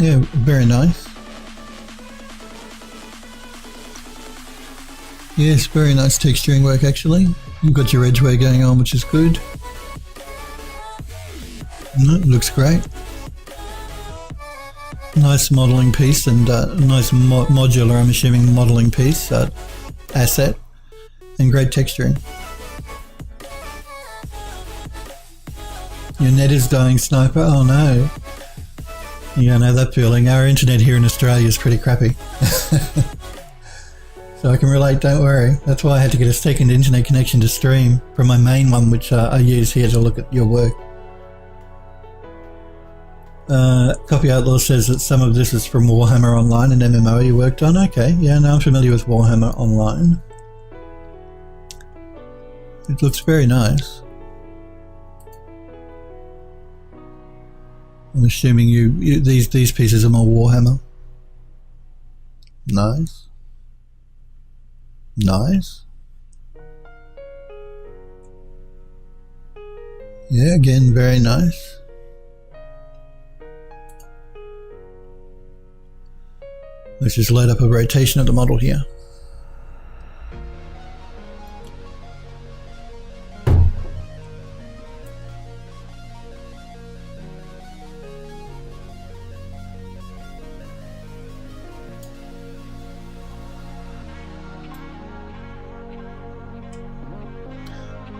Yeah, very nice. Yes, very nice texturing work actually. You've got your edgeway going on, which is good. It looks great. Nice modelling piece and nice modular, I'm assuming, modelling piece, asset, and great texturing. Your net is dying, Sniper. Oh no. Yeah, I know that feeling. Our internet here in Australia is pretty crappy. So I can relate, don't worry. That's why I had to get a second internet connection to stream from my main one, which I use here to look at your work. Copy Outlaw says that some of this is from Warhammer Online, an MMO you worked on. Okay, yeah, no, I'm familiar with Warhammer Online. It looks very nice. I'm assuming these pieces are more Warhammer. Nice. Nice. Yeah, again, very nice. Let's just load up a rotation of the model here.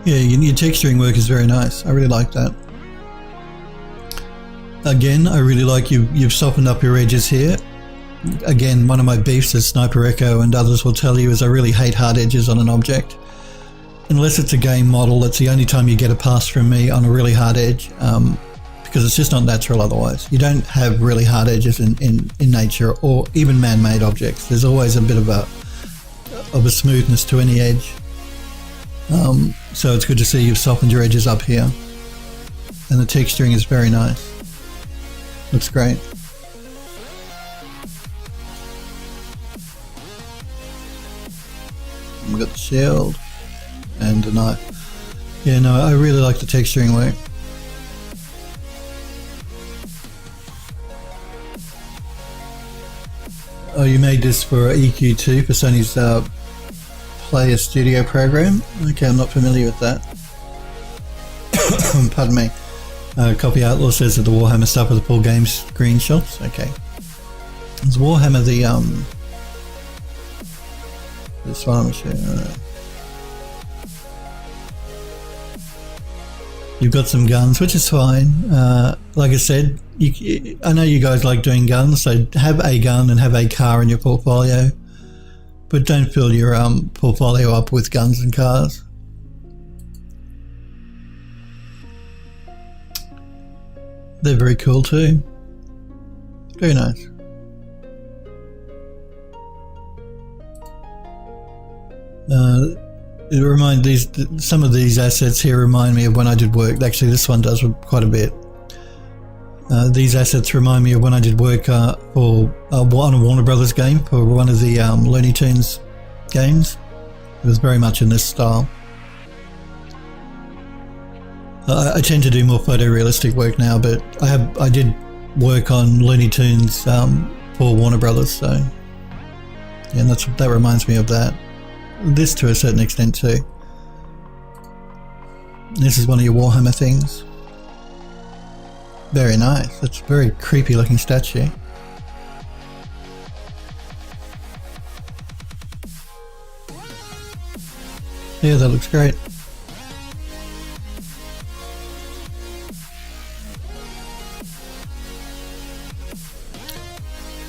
Yeah, your texturing work is very nice. I really like that. Again, I really like you've softened up your edges here. Again, one of my beefs, as Sniper Echo and others will tell you, is I really hate hard edges on an object. Unless it's a game model, that's the only time you get a pass from me on a really hard edge, because it's just not natural otherwise. You don't have really hard edges in nature or even man-made objects. There's always a bit of a smoothness to any edge. So it's good to see you've softened your edges up here. And the texturing is very nice. Looks great. We've got the shield and a knife. Yeah, no, I really like the texturing work. Oh, you made this for EQ2 for Sony's Player Studio program? Okay, I'm not familiar with that. Pardon me. Copy Outlaw says that the Warhammer stuff are the full game screenshots. Okay. Is Warhammer the this one I'm sure. You've got some guns, which is fine. Like I said, I know you guys like doing guns, so have a gun and have a car in your portfolio. But don't fill your portfolio up with guns and cars. They're very cool too. Very nice. Some of these assets here remind me of when I did work. Actually, this one does quite a bit. These assets remind me of when I did work for a Warner Brothers game for one of the Looney Tunes games. It was very much in this style. I tend to do more photorealistic work now, but I did work on Looney Tunes for Warner Brothers, so yeah, and that reminds me of that. This to a certain extent too. This is one of your Warhammer things. Very nice. That's a very creepy looking statue. Yeah, that looks great.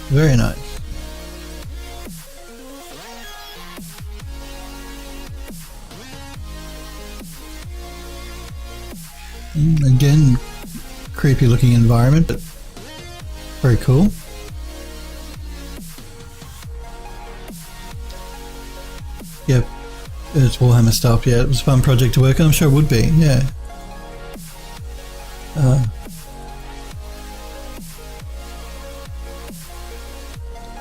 Very nice. Again, creepy looking environment, but very cool. Yep, it's Warhammer stuff. Yeah, it was a fun project to work on. I'm sure it would be. Yeah.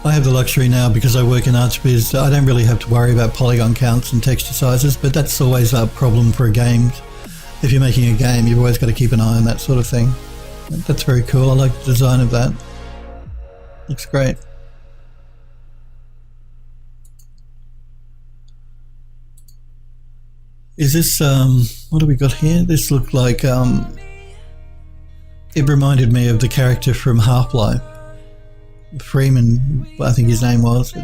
I have the luxury now because I work in ArchViz. I don't really have to worry about polygon counts and texture sizes, but that's always a problem for a game. If you're making a game, you've always got to keep an eye on that sort of thing. That's very cool. I like the design of that. Looks great. Is this, what do we got here? This looked like, it reminded me of the character from Half-Life. Freeman, I think his name was,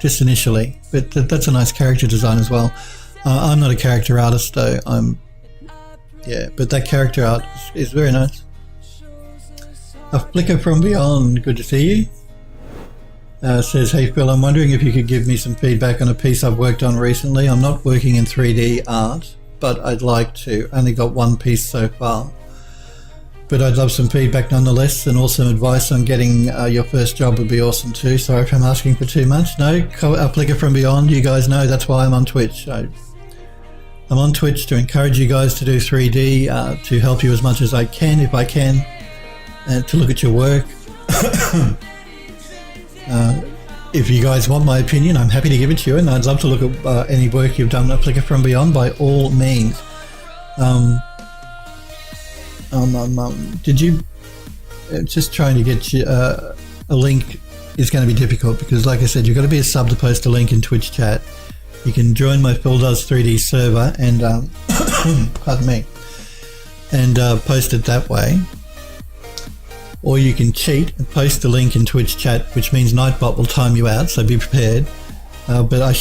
just initially. But that's a nice character design as well. I'm not a character artist though. Yeah, but that character art is very nice. A Flicker from Beyond, good to see you. Says, hey Phil, I'm wondering if you could give me some feedback on a piece I've worked on recently. I'm not working in 3D art, but I'd like to. Only got one piece so far. But I'd love some feedback nonetheless, and also advice on getting your first job would be awesome too. Sorry if I'm asking for too much. No, A Flicker from Beyond, you guys know that's why I'm on Twitch. I'm on Twitch to encourage you guys to do 3D, to help you as much as I can, if I can, and to look at your work. If you guys want my opinion, I'm happy to give it to you, and I'd love to look at any work you've done A Flicker from Beyond by all means. Did you just trying to get you a link is going to be difficult because, like I said, you've got to be a sub to post a link in Twitch chat. You can join my Phil Does 3D server and pardon me, and post it that way, or you can cheat and post the link in Twitch chat, which means Nightbot will time you out, so be prepared. But I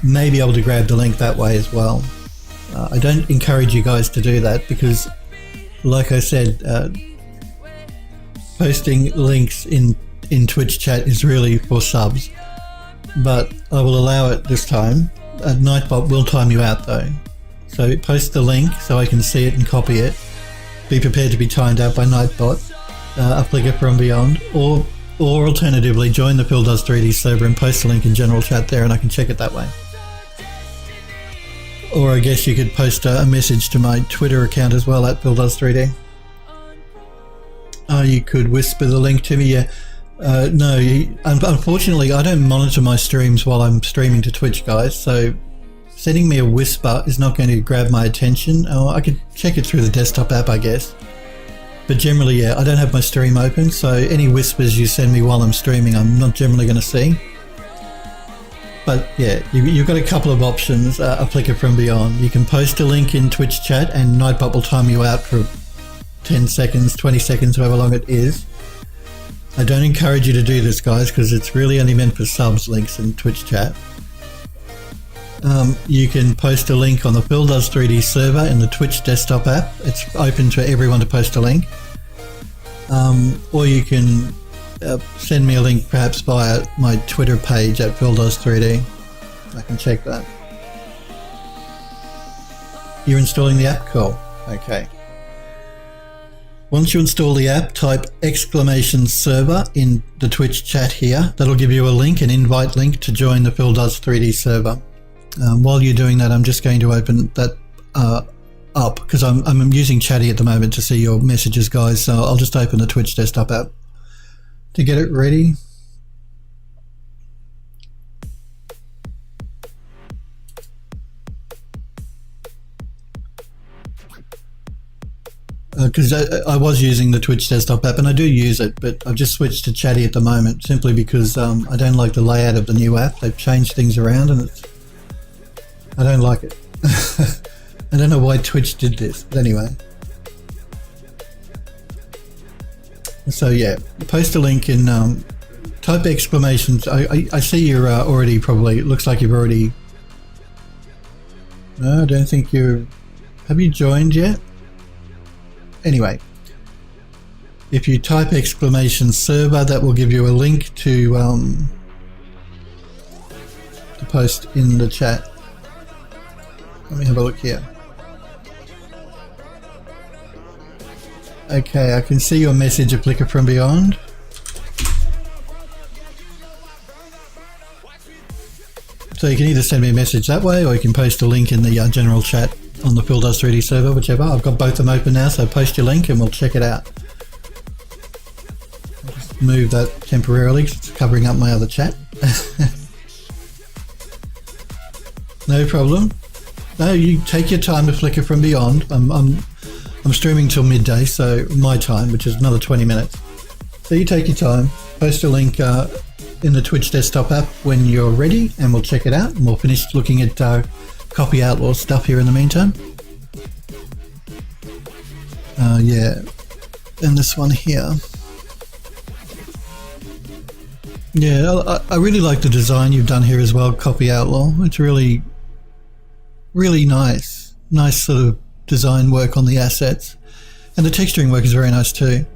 may be able to grab the link that way as well. I don't encourage you guys to do that because, like I said, posting links in Twitch chat is really for subs, but I will allow it this time. Nightbot will time you out though, so post the link so I can see it and copy it. Be prepared to be timed out by Nightbot, A Flicker from Beyond, or alternatively join the Phil Does 3D server and post the link in general chat there and I can check it that way. Or I guess you could post a message to my Twitter account as well, at PhilDoes3D. You could whisper the link to me, yeah. No, unfortunately I don't monitor my streams while I'm streaming to Twitch, guys, so sending me a whisper is not going to grab my attention. I could check it through the desktop app, I guess. But generally, yeah, I don't have my stream open, so any whispers you send me while I'm streaming I'm not generally going to see. But yeah, you've got a couple of options, A Flicker from Beyond. You can post a link in Twitch chat and Nightbot will time you out for 10 seconds, 20 seconds, however long it is. I don't encourage you to do this, guys, because it's really only meant for subs links in Twitch chat. You can post a link on the Phil Does 3D server in the Twitch desktop app. It's open to everyone to post a link. Or you can send me a link perhaps via my Twitter page at PhilDoes3D. I can check that. You're installing the app? Cool. Okay. Once you install the app, type !server in the Twitch chat here. That'll give you a link, an invite link to join the Phil Does 3D server. While you're doing that, I'm just going to open that up because I'm using Chatty at the moment to see your messages, guys. So I'll just open the Twitch desktop app to get it ready. Because I was using the Twitch desktop app and I do use it, but I've just switched to Chatty at the moment simply because I don't like the layout of the new app. They've changed things around and I don't like it. I don't know why Twitch did this, but anyway. So yeah, post a link in, type exclamations. I see you're already probably, it looks like you've already, no, I don't think you're, have you joined yet? Anyway, if you type !server, that will give you a link to post in the chat. Let me have a look here. Okay, I can see your message, A Flicker from Beyond. So you can either send me a message that way or you can post a link in the general chat on the Phil Does 3D server, whichever. I've got both of them open now, so post your link and we'll check it out. I'll just move that temporarily because it's covering up my other chat. No problem. No, you take your time to Flicker from Beyond. I'm streaming till midday, so my time, which is another 20 minutes. So you take your time, post a link in the Twitch desktop app when you're ready, and we'll check it out, and we'll finish looking at Copy Outlaw stuff here in the meantime. Yeah, and this one here. Yeah, I really like the design you've done here as well, Copy Outlaw. It's really, really nice. Nice sort of design work on the assets. And the texturing work is very nice too.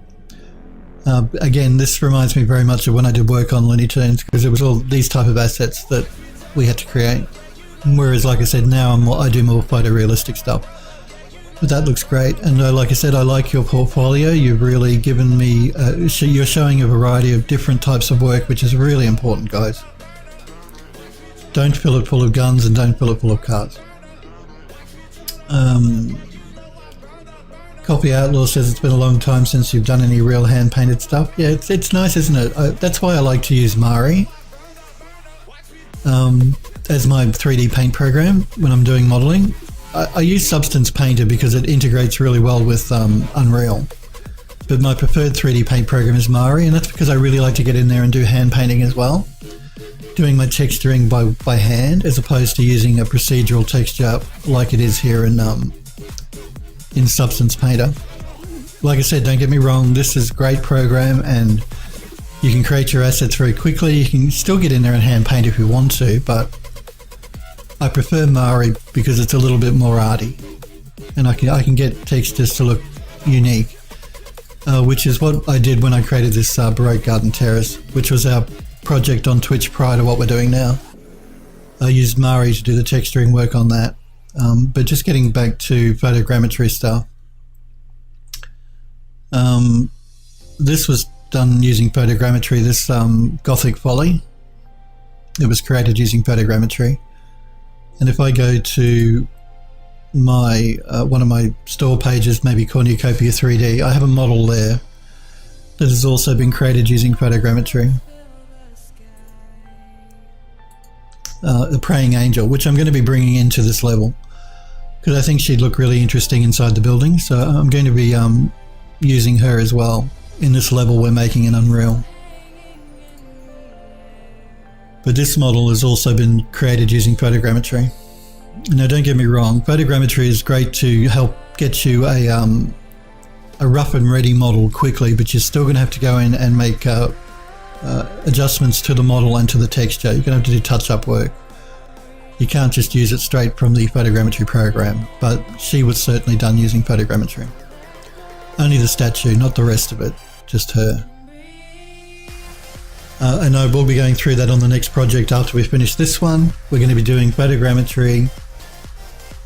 Again, this reminds me very much of when I did work on Looney Tunes, because it was all these type of assets that we had to create. Whereas, like I said, now I do more photorealistic stuff. But that looks great. And like I said, I like your portfolio. You've really given me, you're showing a variety of different types of work, which is really important, guys. Don't fill it full of guns and don't fill it full of cars. Copy Outlaw says it's been a long time since you've done any real hand-painted stuff. Yeah, it's nice, isn't it? That's why I like to use Mari as my 3D paint program when I'm doing modeling. I use Substance Painter because it integrates really well with Unreal. But my preferred 3D paint program is Mari, and that's because I really like to get in there and do hand painting as well. Doing my texturing by hand as opposed to using a procedural texture like it is here in Substance Painter. Like I said, don't get me wrong, this is a great program and you can create your assets very quickly. You can still get in there and hand paint if you want to, but I prefer Mari because it's a little bit more arty and I can get textures to look unique, which is what I did when I created this Baroque Garden Terrace, which was our project on Twitch prior to what we're doing now. I used Mari to do the texturing work on that. But just getting back to photogrammetry stuff, this was done using photogrammetry, this Gothic Folly. It was created using photogrammetry. And if I go to my one of my store pages, maybe Cornucopia 3D, I have a model there that has also been created using photogrammetry. The Praying Angel, which I'm going to be bringing into this level because I think she'd look really interesting inside the building. So I'm going to be using her as well in this level we're making in Unreal. But this model has also been created using photogrammetry. Now, don't get me wrong, photogrammetry is great to help get you a rough and ready model quickly, but you're still going to have to go in and make adjustments to the model and to the texture. You're going to have to do touch-up work. You can't just use it straight from the photogrammetry program, but she was certainly done using photogrammetry. Only the statue, not the rest of it, just her. And I will be going through that on the next project after we finish this one. We're going to be doing photogrammetry.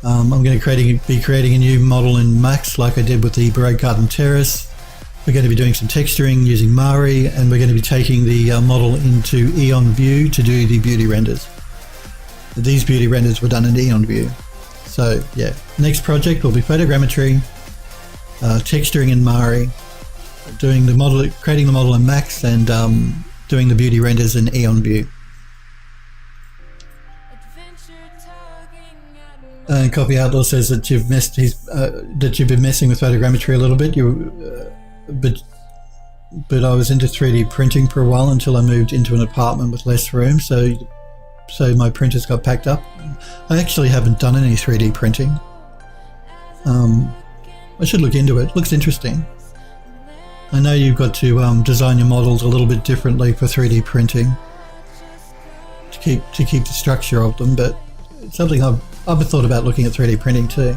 I'm going to be creating a new model in Max like I did with the Baroque Garden Terrace. We're going to be doing some texturing using Mari, and we're going to be taking the model into Eon View to do the beauty renders. These beauty renders were done in Eon View. So yeah, next project will be photogrammetry, texturing in Mari, doing the model, creating the model in Max, and doing the beauty renders in Eon View. And Copy Outlaw says that you've been messing with photogrammetry a little bit. But I was into 3D printing for a while until I moved into an apartment with less room, so my printers got packed up. I actually haven't done any 3D printing. I should look into it. Looks interesting. I know you've got to design your models a little bit differently for 3D printing to keep the structure of them, but it's something I've thought about looking at 3D printing too.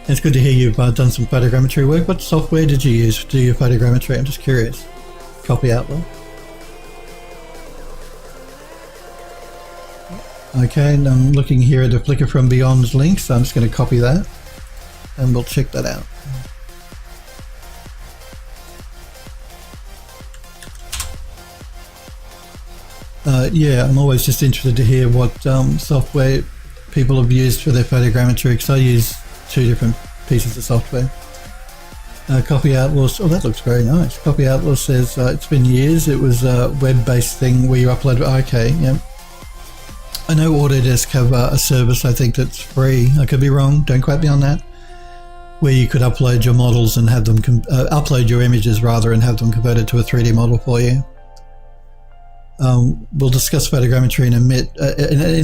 And it's good to hear you've done some photogrammetry work. What software did you use to do your photogrammetry? I'm just curious. Copy Outlaw. Okay, and I'm looking here at the Flickr from Beyond's link, so I'm just going to copy that and we'll check that out. Yeah, I'm always just interested to hear what software people have used for their photogrammetry, because I use 2 different pieces of software. Copy Outlaw, oh, that looks very nice. Copy Outlaw says it's been years. It was a web-based thing where you upload. Okay, yeah. I know Autodesk have a service, I think, that's free. I could be wrong. Don't quote me on that. where you could upload your models and have them upload your images rather and have them converted to a 3D model for you. We'll discuss photogrammetry in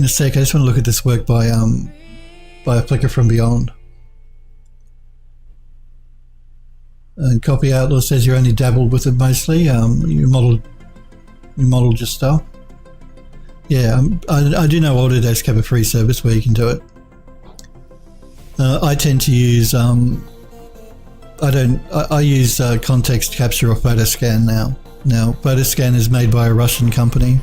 a sec. I just want to look at this work by a flicker from beyond. And Copy Outlaw says you only dabbled with it mostly. You modeled your stuff. Yeah, I do know Autodesk have a free service where you can do it. I tend to use I use context capture or photoscan now. Now, photoscan is made by a Russian company,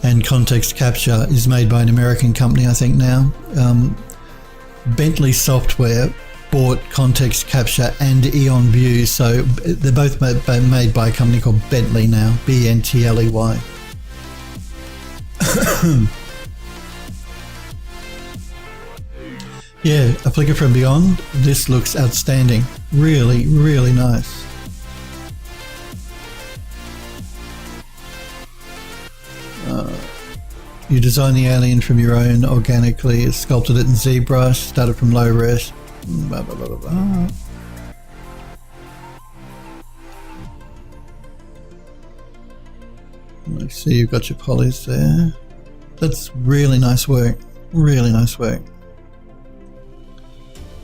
and context capture is made by an American company, I think now. Bentley Software bought context capture and Eon View, so they're both made by a company called Bentley now, B-N-T-L-E-Y. Yeah, a flicker from beyond. This looks outstanding. Really, really nice. You designed the alien from your own organically, sculpted it in ZBrush, started from low res. Blah, blah, blah, blah, blah. I see you've got your polys there. That's really nice work. Really nice work.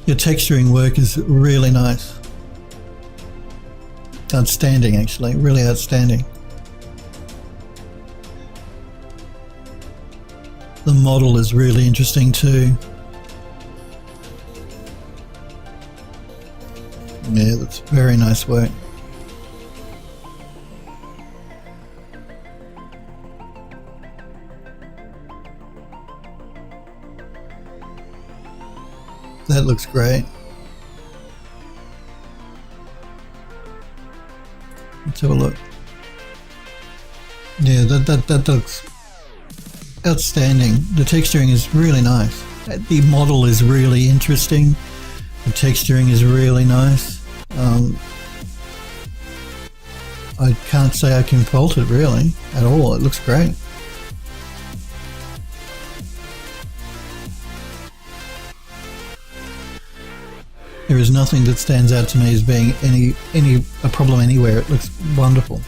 Your texturing work is really nice. Outstanding, actually. Really outstanding. The model is really interesting too. Yeah, that's very nice work. That looks great. Let's have a look. Yeah, that looks outstanding. The texturing is really nice. The model is really interesting. The texturing is really nice. I can't say I can fault it really at all. It looks great. There is nothing that stands out to me as being a problem anywhere. It looks wonderful.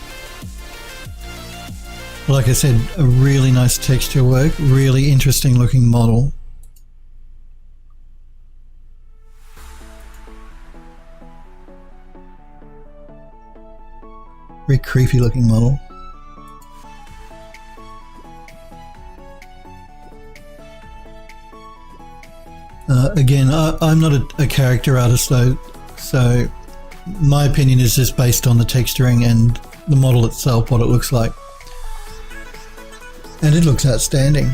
Like I said, a really nice texture work, really interesting looking model. Very creepy looking model. Again, I'm not a character artist though, so my opinion is just based on the texturing and the model itself, what it looks like. And it looks outstanding.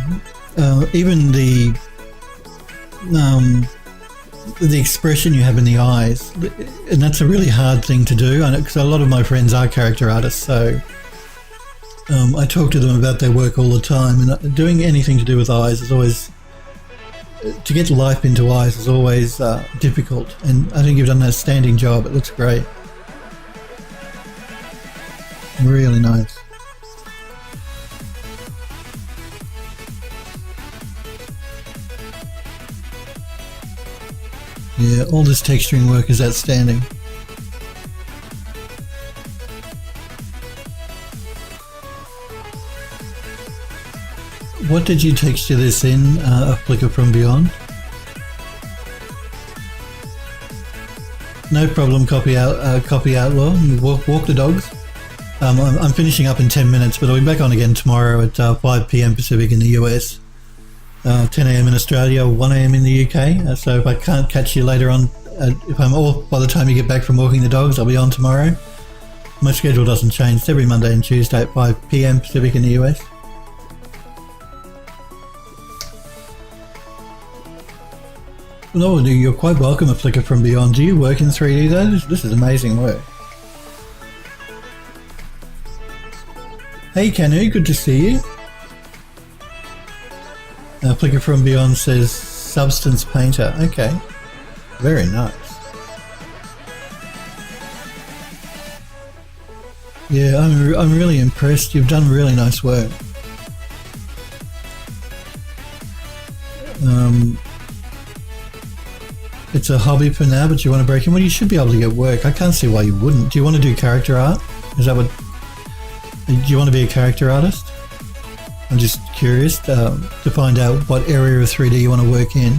Even the expression you have in the eyes, and that's a really hard thing to do, because a lot of my friends are character artists, so I talk to them about their work all the time, and doing anything to do with eyes is always, to get life into eyes is always difficult, and I think you've done an outstanding job. It looks great. Really nice. Yeah, all this texturing work is outstanding. What did you texture this in, a flicker from beyond? No problem, copy outlaw. Walk the dogs. I'm finishing up in 10 minutes, but I'll be back on again tomorrow at 5 p.m. Pacific in the US. 10 a.m. in Australia, 1 a.m. in the UK. So if I can't catch you later on, if I'm off by the time you get back from walking the dogs, I'll be on tomorrow. My schedule doesn't change. It's every Monday and Tuesday at 5 p.m. Pacific in the US. No, you're quite welcome, a flicker from beyond. Do you work in 3D though? This is amazing work. Hey Canu, good to see you. Flicker from beyond says Substance Painter. Okay, very nice. Yeah, I'm really impressed. You've done really nice work. It's a hobby for now, but you want to break in. Well, you should be able to get work. I can't see why you wouldn't. Do you want to do character art? Is that what... Do you want to be a character artist? I'm just curious to find out what area of 3D you want to work in.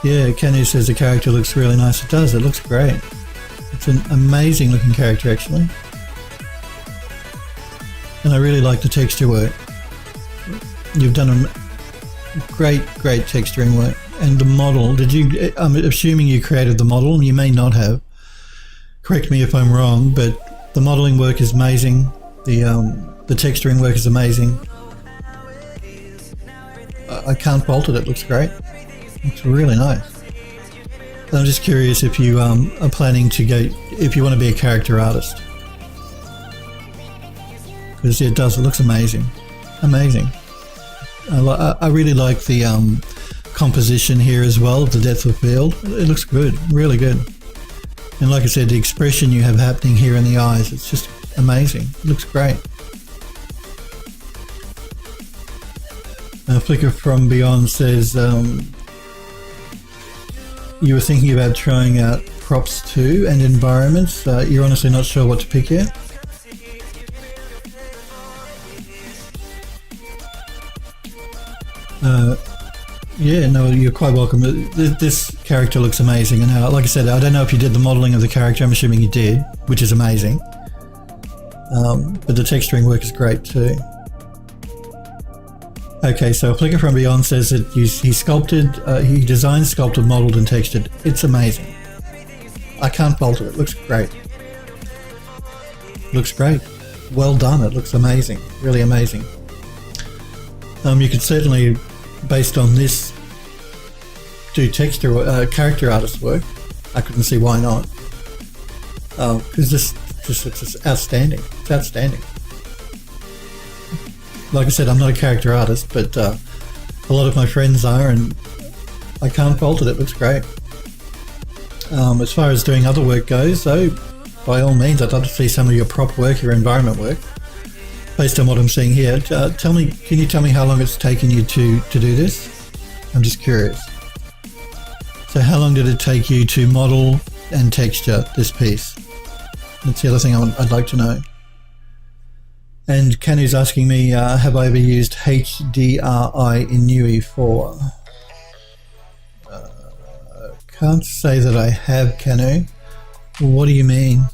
Yeah, Kenny says the character looks really nice. It does. It looks great. It's an amazing looking character, actually. And I really like the texture work. You've done a great texturing work. And the model, I'm assuming you created the model. You may not have. Correct me if I'm wrong, but the modeling work is amazing. The texturing work is amazing. I can't fault it. It looks great. It's really nice. And I'm just curious if you are planning to go, if you want to be a character artist. Because it does, it looks amazing. Amazing. I really like the composition here as well, the depth of field. It looks good, really good. And like I said, the expression you have happening here in the eyes, it's just amazing. It looks great. Flicker from Beyond says, you were thinking about trying out props too and environments. You're honestly not sure what to pick yet? Yeah, no, you're quite welcome. This character looks amazing, and like I said, I don't know if you did the modelling of the character. I'm assuming you did, which is amazing. But the texturing work is great too. Okay, so Flicker from Beyond says that he sculpted, he designed, sculpted, modelled and textured. It's amazing. I can't fault it. It looks great. Looks great. Well done. It looks amazing. Really amazing. You could certainly, based on this, do character artist work. I couldn't see why not. Because this looks outstanding. It's outstanding. Like I said, I'm not a character artist, but a lot of my friends are, and I can't fault it. It looks great. As far as doing other work goes, though, by all means, I'd love to see some of your prop work, your environment work. Based on what I'm seeing here, can you tell me how long it's taken you to do this? I'm just curious. So how long did it take you to model and texture this piece? That's the other thing I'd like to know. And Canu's asking me, have I ever used HDRI in UE4? Can't say that I have, Canu. What do you mean?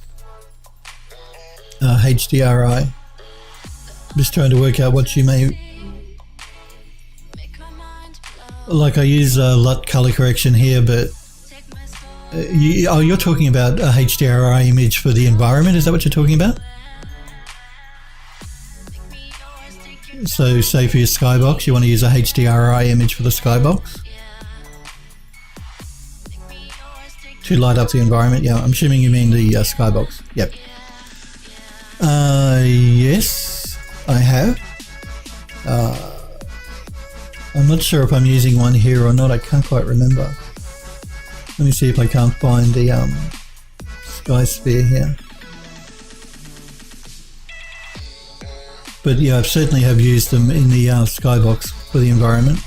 HDRI? I'm just trying to work out what you may... Like I use LUT color correction here, but... you're talking about a HDRI image for the environment, is that what you're talking about? So say for your skybox, you want to use a HDRI image for the skybox? To light up the environment, yeah, I'm assuming you mean the skybox, yep. Yes, I have. I'm not sure if I'm using one here or not, I can't quite remember. Let me see if I can't find the sky sphere here. But yeah, I certainly have used them in the skybox for the environment.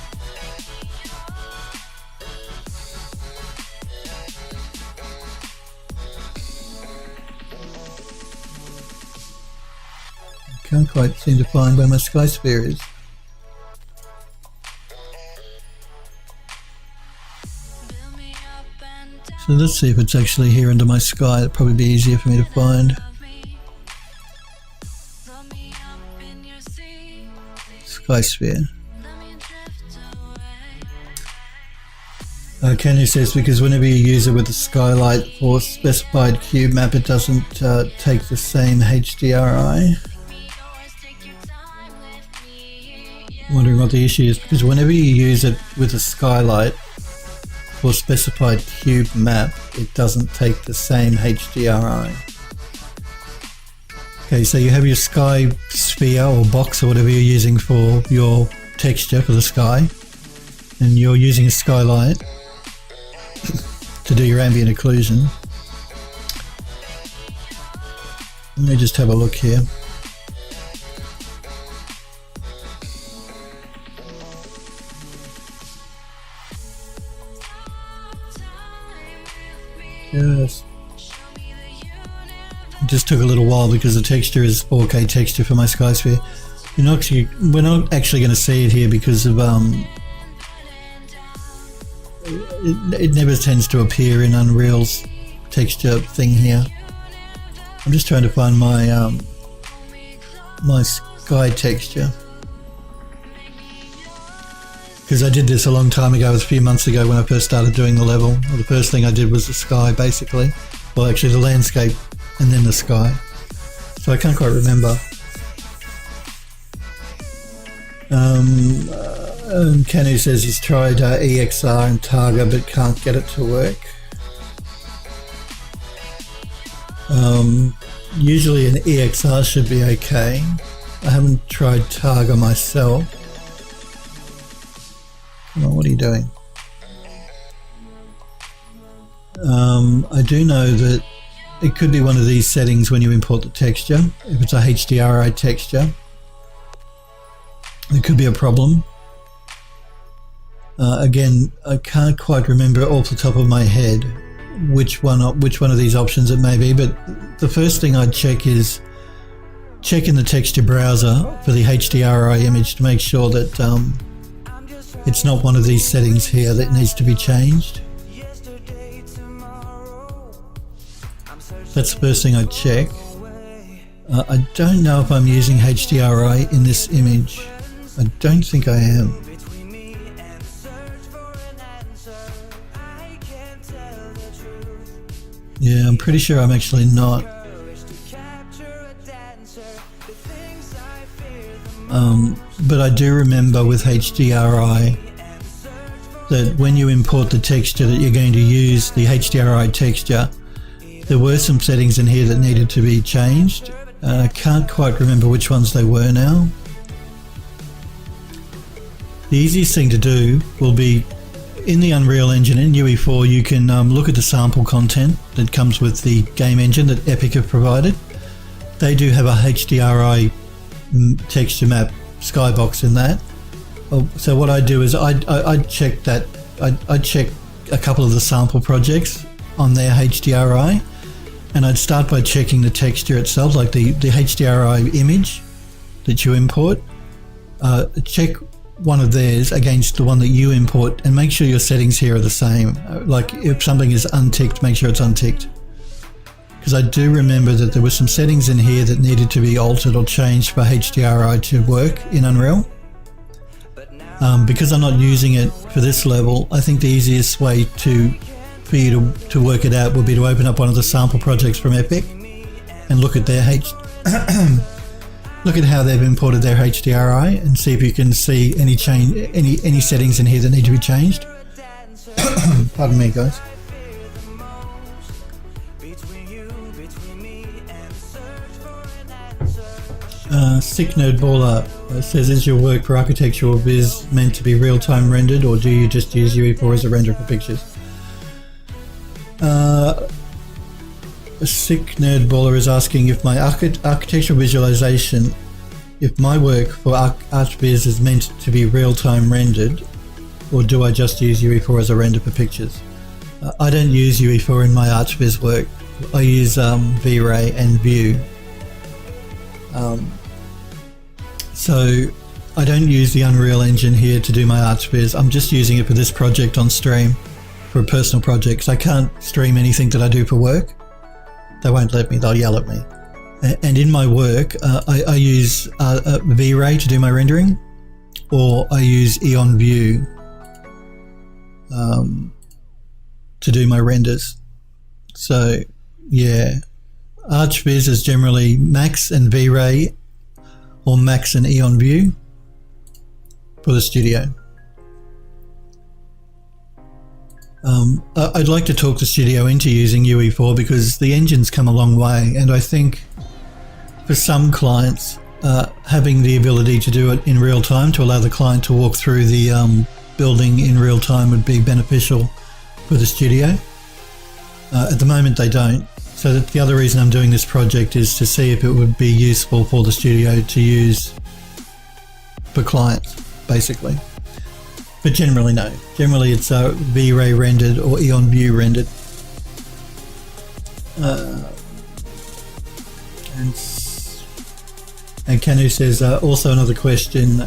I can't quite seem to find where my sky sphere is. So let's see if it's actually here under my sky. It'd probably be easier for me to find. Sky sphere. Kenny says because whenever you use it with the skylight for specified cube map, it doesn't take the same HDRI. Wondering what the issue is, because whenever you use it with a skylight for specified cube map, it doesn't take the same HDRI. Okay, so you have your sky sphere or box or whatever you're using for your texture for the sky, and you're using a skylight to do your ambient occlusion. Let me just have a look here. Yes. It just took a little while because the texture is 4K texture for my sky sphere. We're not actually going to see it here because of it never tends to appear in Unreal's texture thing here. I'm just trying to find my my sky texture, because I did this a long time ago. It was a few months ago when I first started doing the level. Well, the first thing I did was the sky, basically. Well, actually the landscape and then the sky. So I can't quite remember. Kanu says he's tried EXR and Targa but can't get it to work. Usually an EXR should be okay. I haven't tried Targa myself. Come on, what are you doing? I do know that it could be one of these settings when you import the texture. If it's a HDRI texture, it could be a problem. Again, I can't quite remember off the top of my head which one of these options it may be, but the first thing I'd check is check in the texture browser for the HDRI image to make sure that it's not one of these settings here that needs to be changed. That's the first thing I'd check. I don't know if I'm using HDRI in this image. I don't think I am. Yeah, I'm pretty sure I'm actually not. But I do remember with HDRI that when you import the texture that you're going to use, the HDRI texture, there were some settings in here that needed to be changed. I can't quite remember which ones they were now. The easiest thing to do will be in the Unreal Engine in UE4, you can look at the sample content that comes with the game engine that Epic have provided. They do have a HDRI texture map skybox in that. So what I do is I'd check that. I'd check a couple of the sample projects on their HDRI, and I'd start by checking the texture itself, like the HDRI image that you import. Check one of theirs against the one that you import and make sure your settings here are the same. Like if something is unticked, make sure it's unticked. Because I do remember that there were some settings in here that needed to be altered or changed for HDRI to work in Unreal. Because I'm not using it for this level, I think the easiest way for you to work it out would be to open up one of the sample projects from Epic and look at their look at how they've imported their HDRI and see if you can see any settings in here that need to be changed. Pardon me, guys. Sick Nerd Baller says, is your work for architectural viz meant to be real-time rendered, or do you just use UE4 as a render for pictures? Sick Nerd Baller is asking if my architectural visualization, if my work for ArchViz is meant to be real-time rendered, or do I just use UE4 as a render for pictures? I don't use UE4 in my ArchViz work. I use V-Ray and Vue. So I don't use the Unreal Engine here to do my ArchViz. I'm just using it for this project on stream, for a personal project, because I can't stream anything that I do for work. They won't let me, they'll yell at me. And in my work, I use V-Ray to do my rendering, or I use Eon View to do my renders. So yeah, ArchViz is generally Max and V-Ray, or Max and Eon View for the studio. I'd like to talk the studio into using UE4 because the engine's come a long way, and I think for some clients having the ability to do it in real time, to allow the client to walk through the building in real time, would be beneficial for the studio. At the moment they don't, so the other reason I'm doing this project is to see if it would be useful for the studio to use for clients, basically. But generally no. Generally it's V-Ray rendered or Eon View rendered. And Canu says, also another question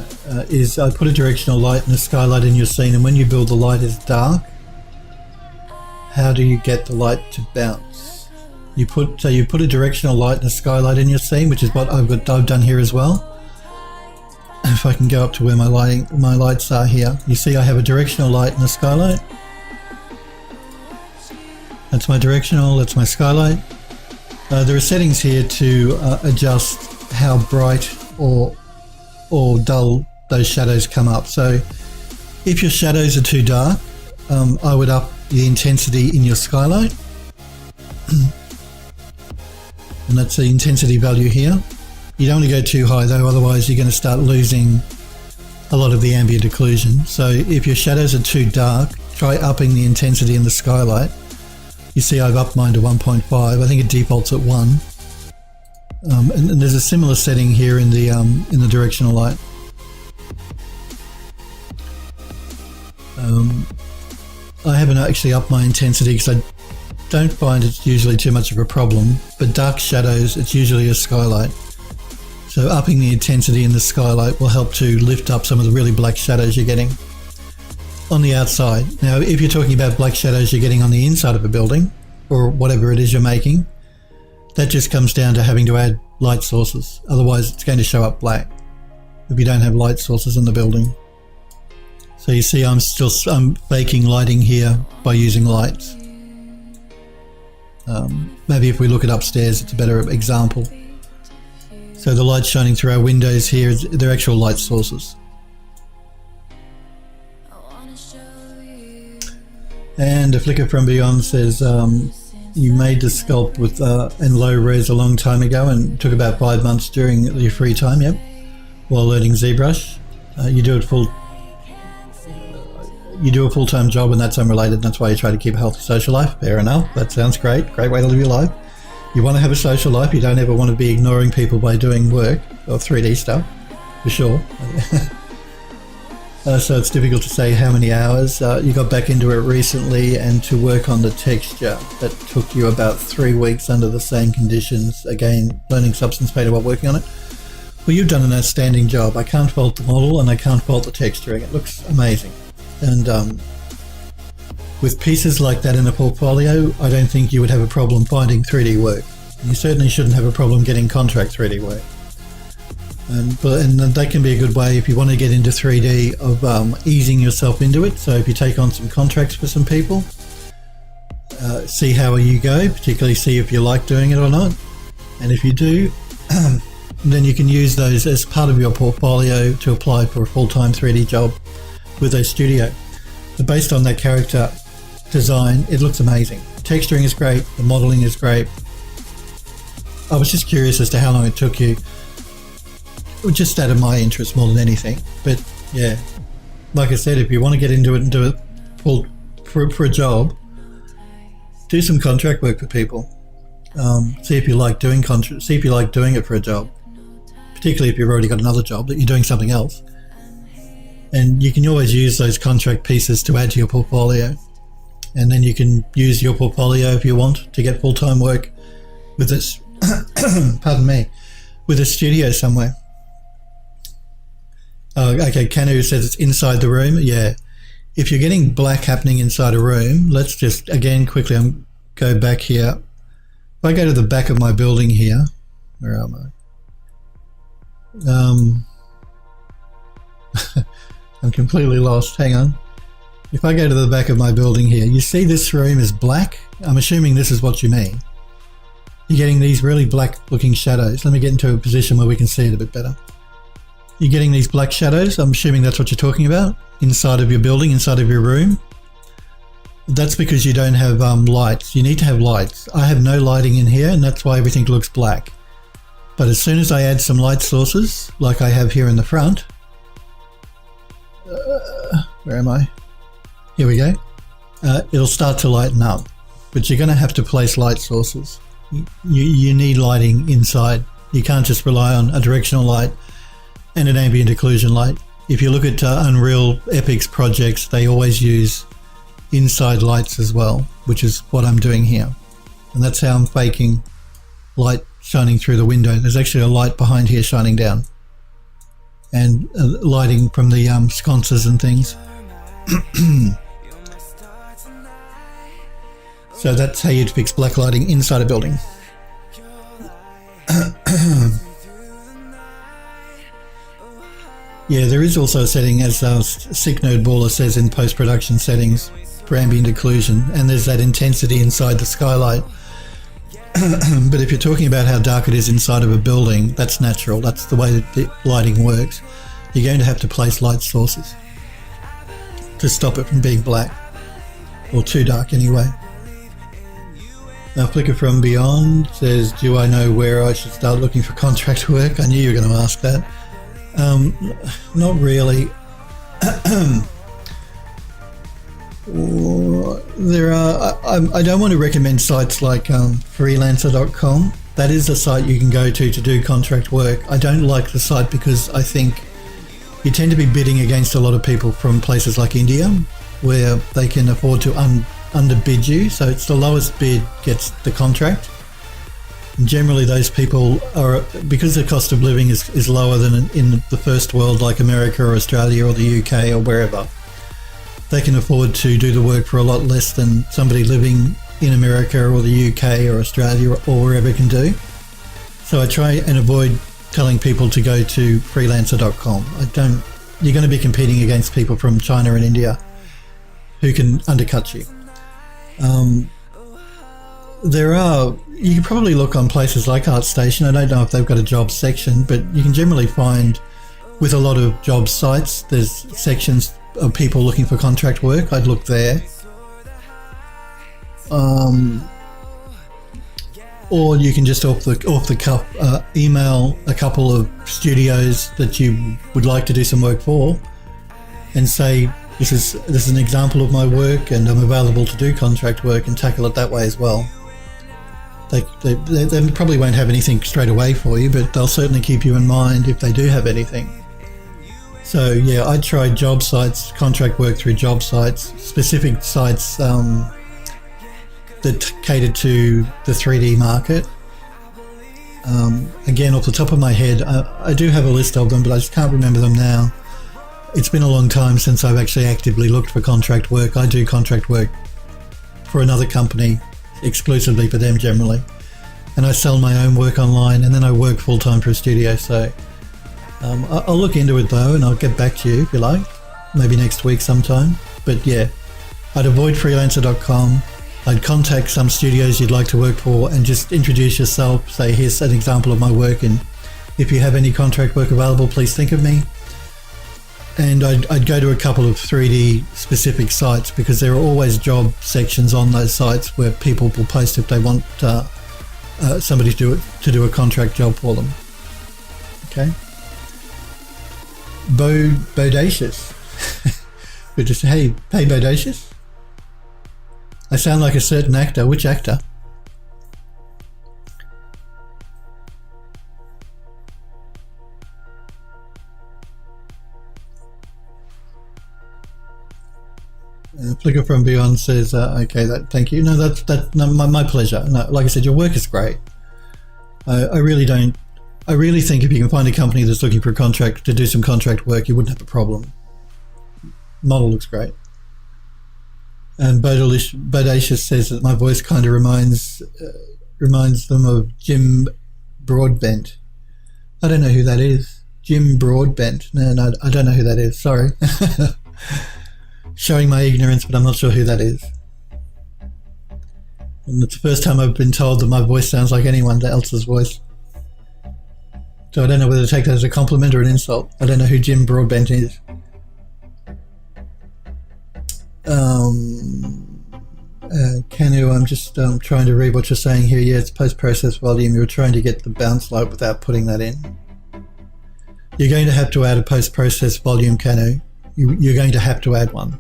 is, I put a directional light and a skylight in your scene, and when you build the light is dark, how do you get the light to bounce? You put a directional light and a skylight in your scene, which is what I've done here as well. If I can go up to where my lights are here, you see I have a directional light and a skylight. That's my directional, that's my skylight. There are settings here to adjust how bright or dull those shadows come up. So if your shadows are too dark, I would up the intensity in your skylight. And that's the intensity value here. You don't want to go too high though, otherwise you're going to start losing a lot of the ambient occlusion. So if your shadows are too dark, try upping the intensity in the skylight. You see I've upped mine to 1.5. I think it defaults at 1. And there's a similar setting here in the directional light. I haven't actually upped my intensity because I don't find it's usually too much of a problem, but dark shadows, it's usually a skylight. So upping the intensity in the skylight will help to lift up some of the really black shadows you're getting on the outside. Now, if you're talking about black shadows you're getting on the inside of a building, or whatever it is you're making, that just comes down to having to add light sources. Otherwise, it's going to show up black if you don't have light sources in the building. So you see I'm faking lighting here by using lights. Maybe if we look at upstairs, it's a better example. So the light shining through our windows here, they're actual light sources. And a flicker from beyond says, you made the sculpt with in low res a long time ago and took about 5 months during your free time, yep, while learning ZBrush. You do a full-time job and that's unrelated, and that's why you try to keep a healthy social life. Fair enough, that sounds great. Great way to live your life. You want to have a social life, you don't ever want to be ignoring people by doing work or 3D stuff, for sure. So it's difficult to say how many hours. You got back into it recently, and to work on the texture, that took you about 3 weeks under the same conditions. Again, learning Substance Painter while working on it. Well, you've done an outstanding job. I can't fault the model and I can't fault the texturing. It looks amazing. And with pieces like that in a portfolio, I don't think you would have a problem finding 3D work. You certainly shouldn't have a problem getting contract 3D work. And that can be a good way if you want to get into 3D of easing yourself into it. So if you take on some contracts for some people, see how you go, particularly see if you like doing it or not. And if you do, then you can use those as part of your portfolio to apply for a full-time 3D job with a studio. But based on that character design, it looks amazing. Texturing is great, the modeling is great. I was just curious as to how long it took you. Just out of my interest more than anything. But yeah, like I said, if you want to get into it and do it for a job, do some contract work for people. See if you like doing see if you like doing it for a job, particularly if you've already got another job that you're doing something else. And you can always use those contract pieces to add to your portfolio, and then you can use your portfolio if you want to get full-time work with this pardon me, with a studio somewhere. Okay, Canu says it's inside the room. Yeah, if you're getting black happening inside a room, let's just again quickly go back here. If I go to the back of my building here, where am I? I'm completely lost. Hang on. If I go to the back of my building here, you see this room is black. I'm assuming this is what you mean. You're getting these really black looking shadows. Let me get into a position where we can see it a bit better. You're getting these black shadows. I'm assuming that's what you're talking about. Inside of your building, inside of your room. That's because you don't have lights. You need to have lights. I have no lighting in here, and that's why everything looks black. But as soon as I add some light sources, like I have here in the front, where am I? Here we go. It'll start to lighten up, but you're going to have to place light sources. You need lighting inside. You can't just rely on a directional light and an ambient occlusion light. If you look at Unreal Epic's projects, they always use inside lights as well, which is what I'm doing here. And that's how I'm faking light shining through the window. There's actually a light behind here shining down. And lighting from the sconces and things. So that's how you'd fix black lighting inside a building. Yeah, there is also a setting, as Sick Node Baller says, in post-production settings for ambient occlusion, and there's that intensity inside the skylight. But if you're talking about how dark it is inside of a building, that's natural. That's the way that the lighting works. You're going to have to place light sources to stop it from being black, or too dark anyway. Now, Flicker from Beyond says, do I know where I should start looking for contract work? I knew you were going to ask that. Not really. There are. I don't want to recommend sites like freelancer.com. That is a site you can go to do contract work. I don't like the site because I think you tend to be bidding against a lot of people from places like India, where they can afford to underbid you. So it's the lowest bid gets the contract. And generally those people are, because the cost of living is lower than in the first world like America or Australia or the UK or wherever, they can afford to do the work for a lot less than somebody living in America or the UK or Australia or wherever can do. So I try and avoid telling people to go to freelancer.com. You're going to be competing against people from China and India who can undercut you. You can probably look on places like ArtStation. I don't know if they've got a jobs section, but you can generally find, with a lot of job sites, there's sections of people looking for contract work. I'd look there. Or you can just off the cuff email a couple of studios that you would like to do some work for and say, this is an example of my work and I'm available to do contract work, and tackle it that way as well. They probably won't have anything straight away for you, but they'll certainly keep you in mind if they do have anything. So yeah, I tried job sites, contract work through job sites, specific sites that cater to the 3D market. Again, off the top of my head, I do have a list of them, but I just can't remember them now. It's been a long time since I've actually actively looked for contract work. I do contract work for another company, exclusively for them generally. And I sell my own work online, and then I work full-time for a studio. So I'll look into it though, and I'll get back to you if you like, maybe next week sometime. But yeah, I'd avoid freelancer.com. I'd contact some studios you'd like to work for and just introduce yourself, say, here's an example of my work, and if you have any contract work available, please think of me. And I'd go to a couple of 3D specific sites, because there are always job sections on those sites where people will post if they want somebody to do a contract job for them. Okay. Bodacious. But just, hey Bodacious. I sound like a certain actor. Which actor? Flicker from Beyond says, okay, thank you. No, that's my pleasure. No, like I said, your work is great. I really think if you can find a company that's looking for a contract to do some contract work, you wouldn't have a problem. Model looks great. And Bodacious says that my voice kind of reminds them of Jim Broadbent. I don't know who that is. Jim Broadbent. No, I don't know who that is. Sorry. Showing my ignorance, but I'm not sure who that is. And it's the first time I've been told that my voice sounds like anyone else's voice. So I don't know whether to take that as a compliment or an insult. I don't know who Jim Broadbent is. Canu, I'm just trying to read what you're saying here. Yeah, it's post-process volume. You're trying to get the bounce light without putting that in. You're going to have to add a post-process volume, Canu. You're going to have to add one.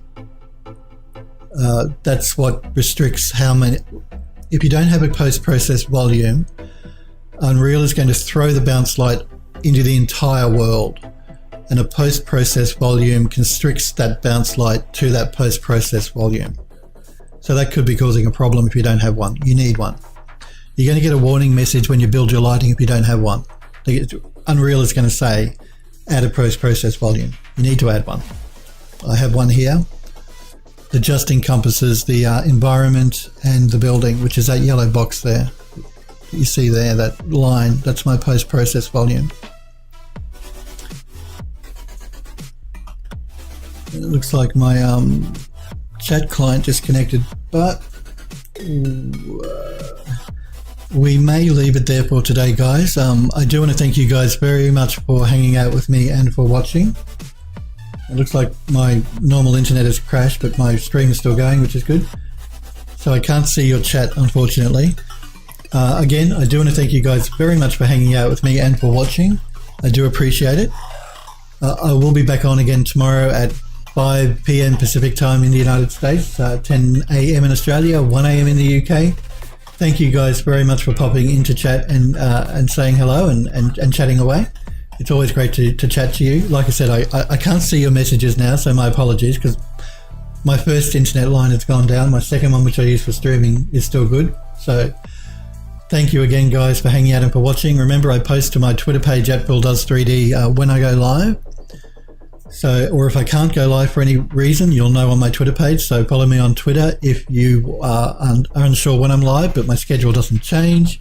That's what restricts how many. If you don't have a post-process volume, Unreal is going to throw the bounce light into the entire world, and a post-process volume constricts that bounce light to that post-process volume. So that could be causing a problem if you don't have one. You need one. you're going to get a warning message when you build your lighting if you don't have one. Unreal is going to say, add a process volume. You need to add one. I have one here that just encompasses the environment and the building, which is that yellow box there. You see there, that line, that's my post-process volume. It looks like my chat client disconnected, but we may leave it there for today, guys. I do want to thank you guys very much for hanging out with me and for watching. It looks like my normal internet has crashed, but my stream is still going, which is good. So I can't see your chat, unfortunately. Again, I do want to thank you guys very much for hanging out with me and for watching. I do appreciate it. I will be back on again tomorrow at 5 p.m. Pacific time in the United States, 10 a.m. in Australia, 1 a.m. in the UK. Thank you guys very much for popping into chat and saying hello and chatting away. It's always great to chat to you. Like I said, I can't see your messages now, so my apologies, because my first internet line has gone down. My second one, which I use for streaming, is still good. So thank you again, guys, for hanging out and for watching. Remember, I post to my Twitter page at BillDoes3D when I go live. So, or if I can't go live for any reason, you'll know on my Twitter page. So follow me on Twitter if you are unsure when I'm live, but my schedule doesn't change.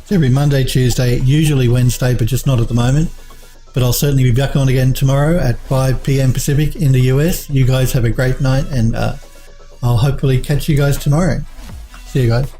It's every Monday, Tuesday, usually Wednesday, but just not at the moment. But I'll certainly be back on again tomorrow at 5 p.m. Pacific in the US. You guys have a great night, and I'll hopefully catch you guys tomorrow. See you guys.